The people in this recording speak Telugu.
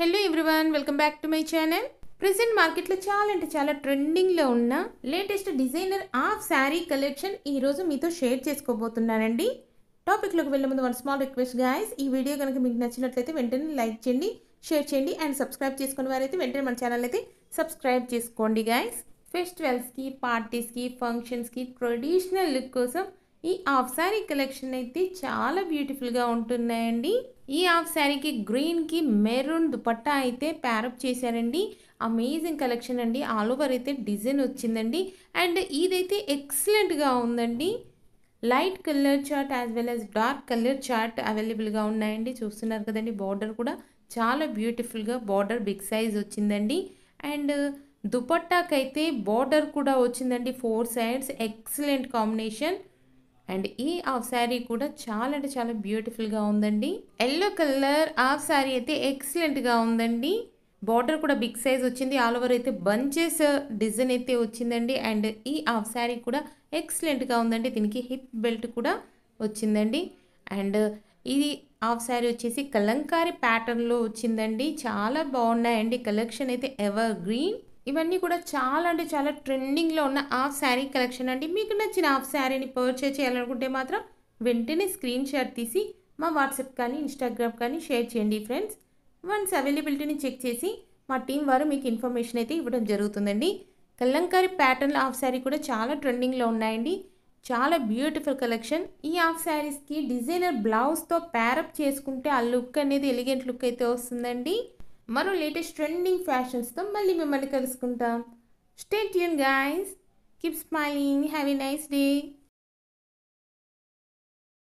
Hello everyone, welcome back to my channel. Present మార్కెట్లో చాలా అంటే చాలా ట్రెండింగ్లో ఉన్న latest designer of sari collection ఈరోజు మీతో షేర్ చేసుకోబోతున్నానండి. టాపిక్లోకి వెళ్ళే ముందు వన్ స్మాల్ రిక్వెస్ట్ గాయస్, ఈ వీడియో కనుక మీకు నచ్చినట్లయితే వెంటనే లైక్ చేయండి, షేర్ చేయండి అండ్ సబ్స్క్రైబ్ చేసుకునే వారైతే వెంటనే మన ఛానల్ అయితే సబ్స్క్రైబ్ చేసుకోండి గాయస్. ఫెస్టివల్స్కి, పార్టీస్కి, ఫంక్షన్స్కి ట్రెడిషనల్ లుక్ కోసం ఈ హాఫ్ శారీ కలెక్షన్ అయితే చాలా బ్యూటిఫుల్గా ఉంటున్నాయండి. ఈ హాఫ్ శారీకి గ్రీన్కి మెరూన్ దుపట్టా అయితే ప్యారప్ చేశారండి. అమేజింగ్ కలెక్షన్ అండి. ఆల్ ఓవర్ అయితే డిజైన్ వచ్చిందండి అండ్ ఇదైతే ఎక్సలెంట్గా ఉందండి. Light colour chart as well as dark colour chart అవైలబుల్గా ఉన్నాయండి. చూస్తున్నారు కదండి, బార్డర్ కూడా చాలా బ్యూటిఫుల్గా బార్డర్ బిగ్ సైజ్ వచ్చిందండి. అండ్ దుపట్టాకైతే బార్డర్ కూడా వచ్చిందండి, 4 సైడ్స్ ఎక్సలెంట్ కాంబినేషన్. అండ్ ఈ హాఫ్ శారీ కూడా చాలా అంటే చాలా బ్యూటిఫుల్గా ఉందండి. ఎల్లో కలర్ హాఫ్ శారీ అయితే ఎక్సలెంట్గా ఉందండి. బార్డర్ కూడా బిగ్ సైజ్ వచ్చింది. ఆల్ ఓవర్ అయితే బంచెస్ డిజైన్ అయితే వచ్చిందండి. అండ్ ఈ హాఫ్ శారీ కూడా ఎక్సలెంట్గా ఉందండి. దీనికి హిప్ బెల్ట్ కూడా వచ్చిందండి. అండ్ ఇది హాఫ్ శారీ వచ్చేసి కలంకారీ ప్యాటర్న్లో వచ్చిందండి. చాలా బాగున్నాయండి. కలెక్షన్ అయితే ఎవర్ గ్రీన్. ఇవన్నీ కూడా చాలా అంటే చాలా ట్రెండింగ్లో ఉన్న హాఫ్ శారీ కలెక్షన్ అండి. మీకు నచ్చిన హాఫ్ శారీని పర్చేస్ చేయాలనుకుంటే మాత్రం వెంటనే స్క్రీన్ షాట్ తీసి మా వాట్సాప్ కానీ ఇన్స్టాగ్రామ్ కానీ షేర్ చేయండి ఫ్రెండ్స్. వన్స్ అవైలబిలిటీని చెక్ చేసి మా టీం వారు మీకు ఇన్ఫర్మేషన్ అయితే ఇవ్వడం జరుగుతుందండి. కలంకారీ ప్యాటర్న్ హాఫ్ శారీ కూడా చాలా ట్రెండింగ్లో ఉన్నాయండి. చాలా బ్యూటిఫుల్ కలెక్షన్. ఈ హాఫ్ శారీస్కి డిజైనర్ బ్లౌజ్తో ప్యారప్ చేసుకుంటే ఆ లుక్ అనేది ఎలిగెంట్ లుక్ అయితే వస్తుందండి. మరో లేటెస్ట్ ట్రెండింగ్ ఫ్యాషన్స్తో మళ్ళీ మిమ్మల్ని కలుసుకుంటాం. Stay tune guys, keep smiling, have a nice day.